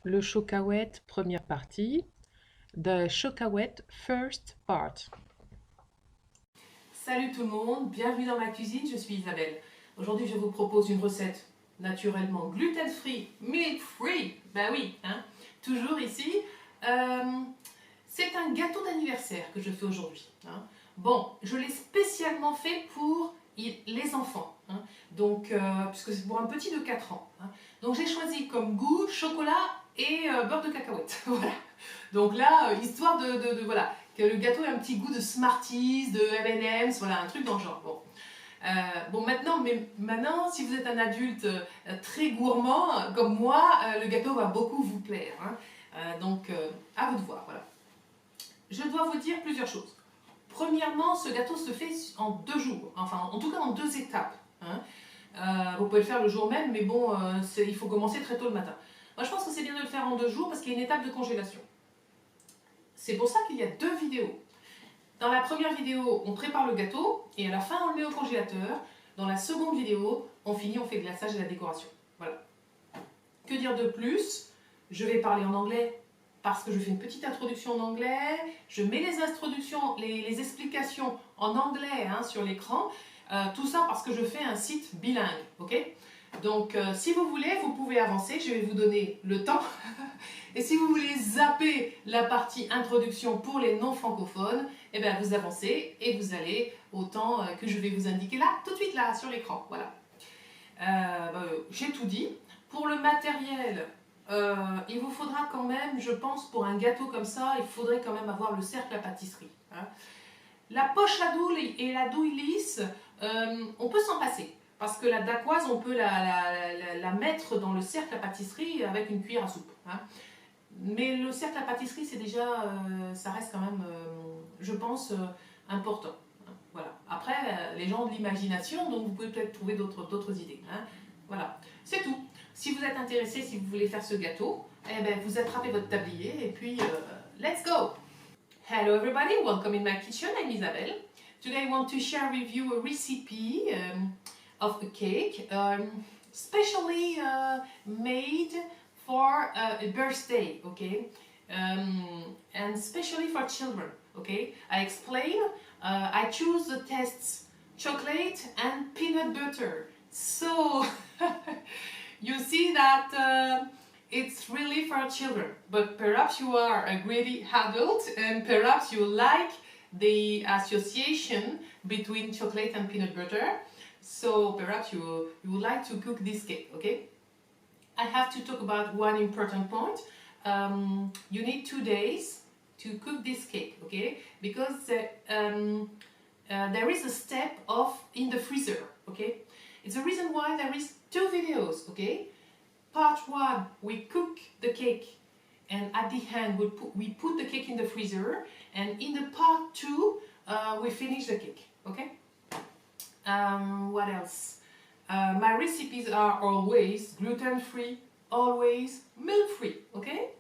Le Chocahuète, première partie. The Chocahuète, first part. Salut tout le monde, bienvenue dans ma cuisine, je suis Isabelle. Aujourd'hui je vous propose une recette naturellement gluten-free, milk-free, bah oui, hein, toujours ici. Euh, c'est un gâteau d'anniversaire que je fais aujourd'hui. Hein. Bon, je l'ai spécialement fait pour les enfants, hein. Donc, puisque c'est pour un petit de 4 ans. Hein. Donc j'ai choisi comme goût chocolat et beurre de cacahuète. Voilà. Donc là, histoire voilà, que le gâteau ait un petit goût de Smarties, de M&M's, voilà, un truc dans le genre. Bon. Bon, maintenant, si vous êtes un adulte très gourmand comme moi, le gâteau va beaucoup vous plaire. Hein. Donc, à vous de voir. Voilà. Je dois vous dire plusieurs choses. Premièrement, ce gâteau se fait en 2 jours, enfin, en tout cas en 2 étapes. Hein. Vous pouvez le faire le jour même, mais bon, il faut commencer très tôt le matin. Moi, je pense que c'est bien de le faire en 2 jours parce qu'il y a une étape de congélation. C'est pour ça qu'il y a 2 vidéos. Dans la première vidéo, on prépare le gâteau et à la fin, on le met au congélateur. Dans la seconde vidéo, on finit, on fait le glaçage et la décoration. Voilà. Que dire de plus? Je vais parler en anglais parce que je fais une petite introduction en anglais. Je mets les introductions, les explications en anglais hein, sur l'écran. Tout ça parce que je fais un site bilingue. Ok? Donc, si vous voulez, vous pouvez avancer. Je vais vous donner le temps. Et si vous voulez zapper la partie introduction pour les non francophones, eh bien vous avancez et vous allez au temps que je vais vous indiquer là, tout de suite là, sur l'écran. Voilà. J'ai tout dit. Pour le matériel, il vous faudra quand même, je pense, pour un gâteau comme ça, il faudrait quand même avoir le cercle à pâtisserie. Hein. La poche à douille et la douille lisse, on peut s'en passer. Parce que la dacquoise, on peut la mettre dans le cercle à pâtisserie avec une cuillère à soupe. Hein. Mais le cercle à pâtisserie, c'est déjà, ça reste quand même, je pense, important. Hein. Voilà. Après, les gens ont de l'imagination, donc vous pouvez peut-être trouver d'autres idées. Hein. Voilà, c'est tout. Si vous êtes intéressé, si vous voulez faire ce gâteau, eh ben, vous attrapez votre tablier et puis, let's go! Hello everybody, welcome in my kitchen, I'm Isabelle. Today I want to share with you a recipe of a cake, specially made for a birthday, okay? And especially for children, okay? I explain, I choose the tests chocolate and peanut butter. So, you see that it's really for children, but perhaps you are a greedy adult and perhaps you like the association between chocolate and peanut butter. So perhaps you would like to cook this cake, okay? I have to talk about one important point. You need 2 days to cook this cake, okay? Because there is a step of in the freezer, okay? It's the reason why there is 2 videos, okay? Part 1, we cook the cake and at the end we put the cake in the freezer, and in the part 2 we finish the cake, okay? What else? My recipes are always gluten-free, always milk-free, okay?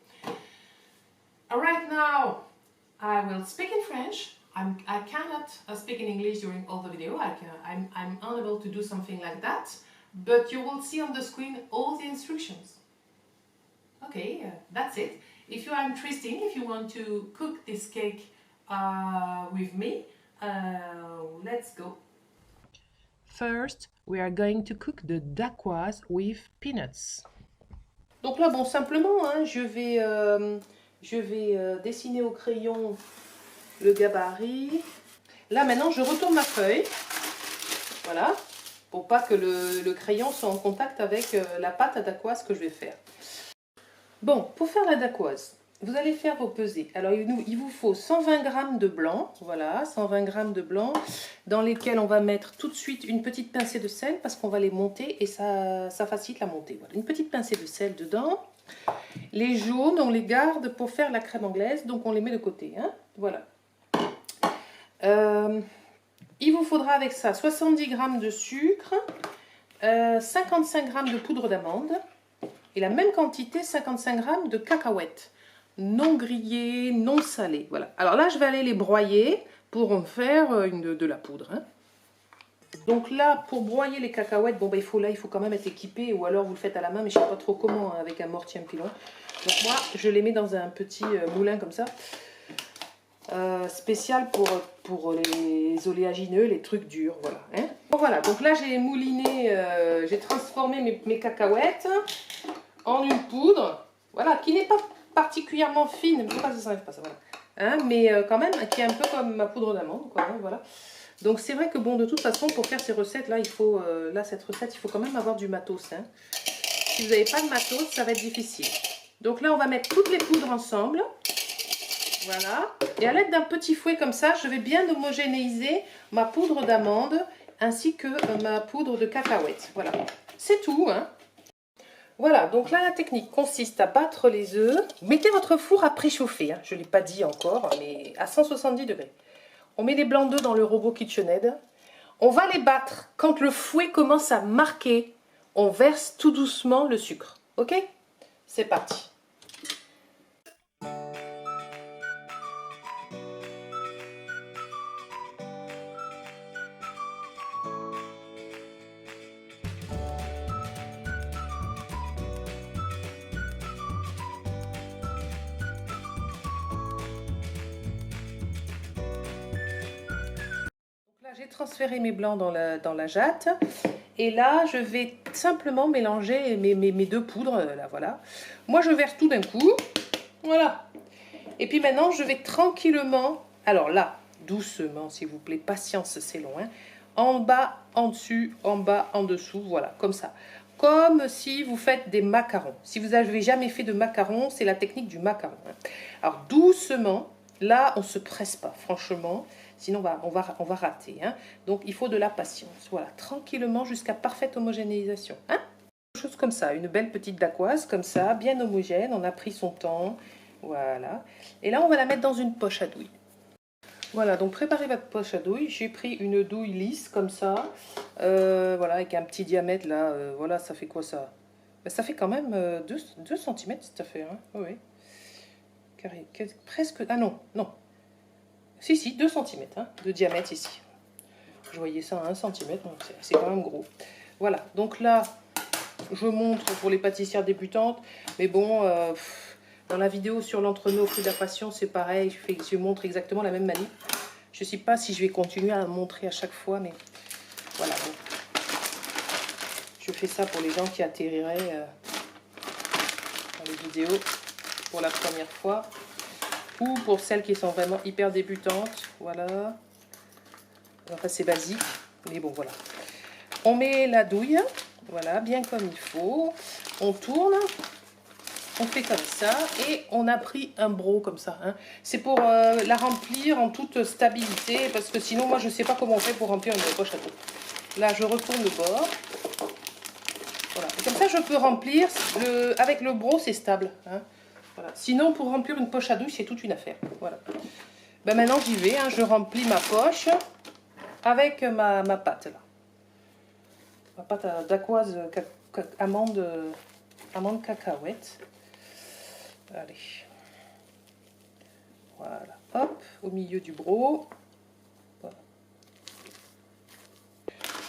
Right now, I will speak in French. I cannot speak in English during all the video. I'm unable to do something like that, but you will see on the screen all the instructions. Okay, that's it. If you are interested, if you want to cook this cake with me, let's go. First, we are going to cook the dacquoise with peanuts. Donc là, bon, simplement, hein, je vais dessiner au crayon le gabarit. Là, maintenant, je retourne ma feuille. Voilà, pour pas que le crayon soit en contact avec la pâte à dacquoise que je vais faire. Bon, pour faire la dacquoise, vous allez faire vos pesées. Alors, il vous faut 120 g de blanc, voilà, 120 g de blanc, dans lesquels on va mettre tout de suite une petite pincée de sel, parce qu'on va les monter et ça facilite la montée. Voilà, une petite pincée de sel dedans. Les jaunes, on les garde pour faire la crème anglaise, donc on les met de côté. Hein, voilà. Il vous faudra avec ça 70 g de sucre, 55 g de poudre d'amande, et la même quantité, 55 g de cacahuètes. Non grillées, non salées. Voilà. Alors là, je vais aller les broyer pour en faire de la poudre. Hein. Donc là, pour broyer les cacahuètes, bon, bah, il faut quand même être équipé, ou alors vous le faites à la main, mais je ne sais pas trop comment, hein, avec un mortier, un pilon. Donc moi, je les mets dans un petit moulin comme ça, spécial pour les oléagineux, les trucs durs, voilà. Hein. Bon, voilà, donc là j'ai mouliné, j'ai transformé mes cacahuètes en une poudre, voilà, qui n'est pas particulièrement fine, pourquoi ça s'enlève pas ça, voilà. Hein, mais quand même, qui est un peu comme ma poudre d'amande, quoi, hein, voilà. Donc c'est vrai que bon, de toute façon, pour faire ces recettes là, il faut cette recette, il faut quand même avoir du matos. Hein. Si vous n'avez pas de matos, ça va être difficile. Donc là, on va mettre toutes les poudres ensemble. Voilà. Et à l'aide d'un petit fouet comme ça, je vais bien homogénéiser ma poudre d'amande ainsi que ma poudre de cacahuètes. Voilà. C'est tout, hein. Voilà, donc là la technique consiste à battre les œufs. Mettez votre four à préchauffer, hein. Je ne l'ai pas dit encore, mais à 170 degrés. On met les blancs d'œufs dans le robot KitchenAid. On va les battre. Quand le fouet commence à marquer, on verse tout doucement le sucre. Ok? C'est parti. J'ai transféré mes blancs dans la jatte et là je vais simplement mélanger mes deux poudres, là voilà. Moi je verse tout d'un coup, voilà. Et puis maintenant je vais tranquillement, alors là, doucement s'il vous plaît, patience c'est long, hein. En bas, en dessus, en bas, en dessous, voilà, comme ça. Comme si vous faites des macarons. Si vous n'avez jamais fait de macarons, c'est la technique du macaron. Hein. Alors doucement, là on ne se presse pas, franchement. Sinon, on va rater. Hein. Donc, il faut de la patience. Voilà, tranquillement jusqu'à parfaite homogénéisation. Hein. Une chose comme ça, une belle petite dacquoise, comme ça, bien homogène. On a pris son temps. Voilà. Et là, on va la mettre dans une poche à douille. Voilà, donc préparez votre poche à douille. J'ai pris une douille lisse, comme ça. Voilà, avec un petit diamètre, là. Voilà, ça fait quoi, ça? Ça fait quand même 2 cm, cette affaire. Hein. Oui. Carré, presque... Ah non, non. Si, 2 cm hein, de diamètre ici. Je voyais ça à 1 cm, donc c'est quand même gros. Voilà, donc là, je montre pour les pâtissières débutantes. Mais bon, dans la vidéo sur l'entremets au fruit de la passion, c'est pareil. Je montre exactement la même manip. Je ne sais pas si je vais continuer à montrer à chaque fois, mais voilà. Bon. Je fais ça pour les gens qui atterriraient dans les vidéos pour la première fois. Ou pour celles qui sont vraiment hyper débutantes, voilà. Enfin, c'est basique, mais bon, voilà. On met la douille, voilà, bien comme il faut. On tourne, on fait comme ça, et on a pris un broc comme ça. Hein. C'est pour la remplir en toute stabilité, parce que sinon, moi, je ne sais pas comment on fait pour remplir une poche à douille. Là, je retourne le bord. Voilà. Et comme ça, je peux remplir. Avec le broc, c'est stable. Hein. Voilà. Sinon, pour remplir une poche à douille, c'est toute une affaire. Voilà. Ben maintenant, j'y vais. Hein. Je remplis ma poche avec ma pâte. Là. Ma pâte dacquoise amande cacahuète. Allez. Voilà. Hop, au milieu du broc. Voilà.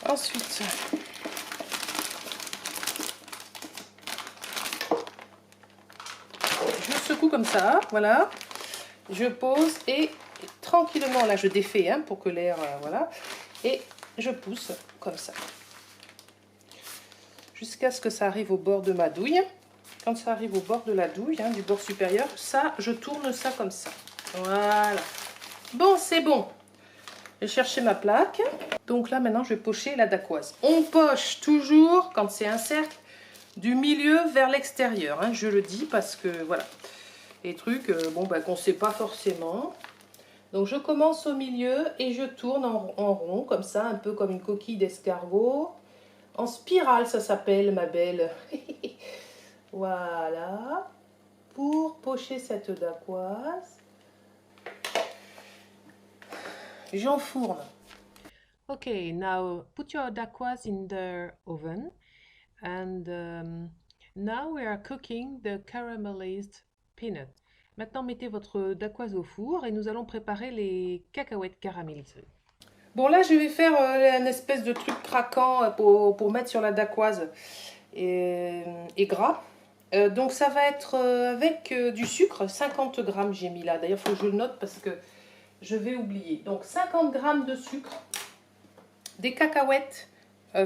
Ensuite, je secoue comme ça, voilà. Je pose et tranquillement, là je défais hein, pour que l'air, voilà. Et je pousse comme ça. Jusqu'à ce que ça arrive au bord de ma douille. Quand ça arrive au bord de la douille, hein, du bord supérieur, ça, je tourne ça comme ça. Voilà. Bon, c'est bon. Je vais chercher ma plaque. Donc là, maintenant, je vais pocher la dacquoise. On poche toujours, quand c'est un cercle, du milieu vers l'extérieur. Hein, je le dis parce que, voilà, les trucs bon, bah, qu'on ne sait pas forcément. Donc, je commence au milieu et je tourne en rond, comme ça, un peu comme une coquille d'escargot. En spirale, ça s'appelle, ma belle. Voilà. Pour pocher cette dacquoise, j'enfourne. Okay, now put your dacquoise in the oven, and now we are cooking the caramelized peanut. Maintenant, mettez votre dacquoise au four et nous allons préparer les cacahuètes caramélisées. Bon, là, je vais faire un espèce de truc craquant pour mettre sur la dacquoise et gras. Donc, ça va être avec du sucre, 50 grammes j'ai mis là. D'ailleurs, il faut que je le note parce que je vais oublier. Donc, 50 grammes de sucre, des cacahuètes,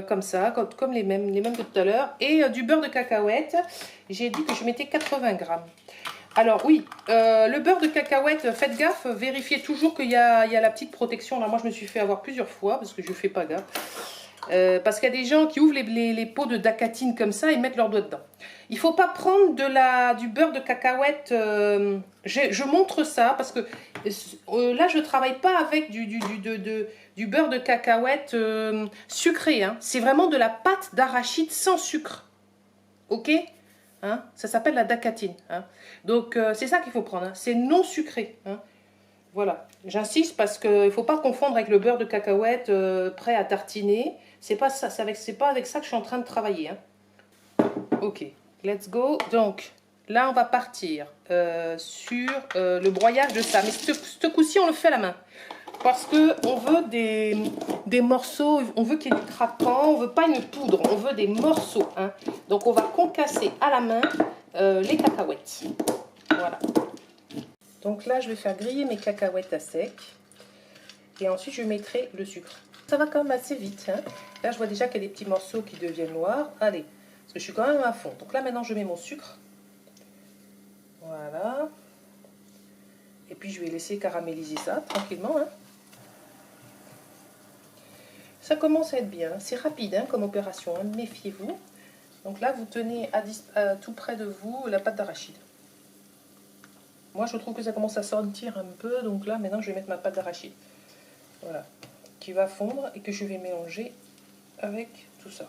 comme ça, comme les mêmes que tout à l'heure, et du beurre de cacahuète. J'ai dit que je mettais 80 grammes. Alors oui, le beurre de cacahuète, faites gaffe, vérifiez toujours qu'il y a la petite protection. Là, moi, je me suis fait avoir plusieurs fois parce que je ne fais pas gaffe. Parce qu'il y a des gens qui ouvrent les pots de dacatine comme ça et mettent leurs doigts dedans. Il ne faut pas prendre du beurre de cacahuète. Je montre ça parce que là, je ne travaille pas avec du beurre de cacahuète sucré. Hein. C'est vraiment de la pâte d'arachide sans sucre. Ok ? Hein, ça s'appelle la dacatine. Hein. Donc, c'est ça qu'il faut prendre. Hein. C'est non sucré. Hein. Voilà. J'insiste parce qu'il ne faut pas confondre avec le beurre de cacahuète prêt à tartiner. C'est pas ça. C'est pas avec ça que je suis en train de travailler. Hein. Ok. Let's go. Donc, là, on va partir sur le broyage de ça. Mais ce coup-ci, on le fait à la main. Parce qu'on veut des morceaux, on veut qu'il y ait du craquant, on veut pas une poudre, on veut des morceaux. Hein. Donc on va concasser à la main les cacahuètes. Voilà. Donc là, je vais faire griller mes cacahuètes à sec. Et ensuite, je mettrai le sucre. Ça va quand même assez vite. Hein. Là, je vois déjà qu'il y a des petits morceaux qui deviennent noirs. Allez, parce que je suis quand même à fond. Donc là, maintenant, je mets mon sucre. Voilà. Et puis, je vais laisser caraméliser ça tranquillement. Hein. Ça commence à être bien, c'est rapide hein, comme opération, hein. Méfiez-vous. Donc là, vous tenez tout près de vous la pâte d'arachide. Moi, je trouve que ça commence à sentir un peu, donc là, maintenant, je vais mettre ma pâte d'arachide. Voilà, qui va fondre et que je vais mélanger avec tout ça.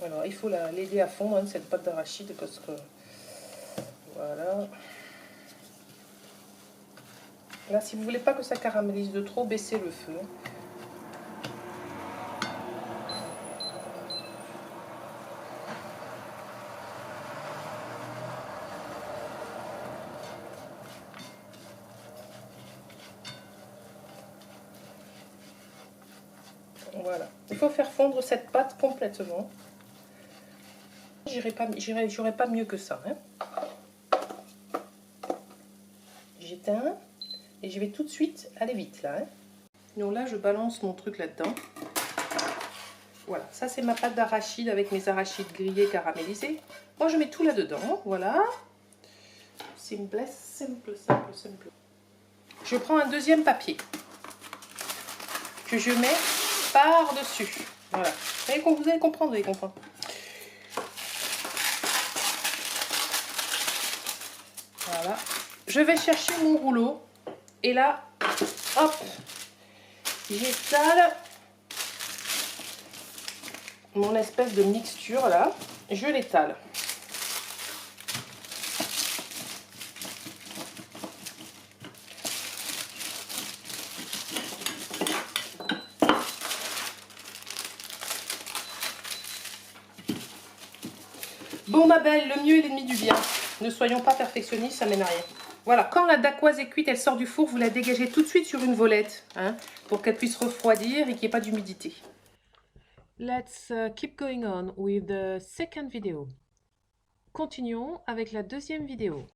Alors, il faut l'aider à fondre, hein, cette pâte d'arachide, parce que... Voilà... Là, si vous voulez pas que ça caramélise de trop, baissez le feu. Voilà. Il faut faire fondre cette pâte complètement. J'aurais pas mieux que ça. Hein. J'éteins. Et je vais tout de suite aller vite là. Hein. Donc là, je balance mon truc là-dedans. Voilà, ça c'est ma pâte d'arachide avec mes arachides grillés caramélisés. Moi, je mets tout là-dedans. Voilà. Simple, simple, simple, simple. Je prends un deuxième papier que je mets par-dessus. Voilà. Vous allez comprendre, vous allez comprendre. Voilà. Je vais chercher mon rouleau. Et là, hop, j'étale mon espèce de mixture là. Je l'étale. Bon ma belle, le mieux est l'ennemi du bien. Ne soyons pas perfectionnistes, ça mène à rien. Voilà, quand la dacquoise est cuite, elle sort du four, vous la dégagez tout de suite sur une volette, hein, pour qu'elle puisse refroidir et qu'il n'y ait pas d'humidité. Let's keep going on with the second video. Continuons avec la deuxième vidéo.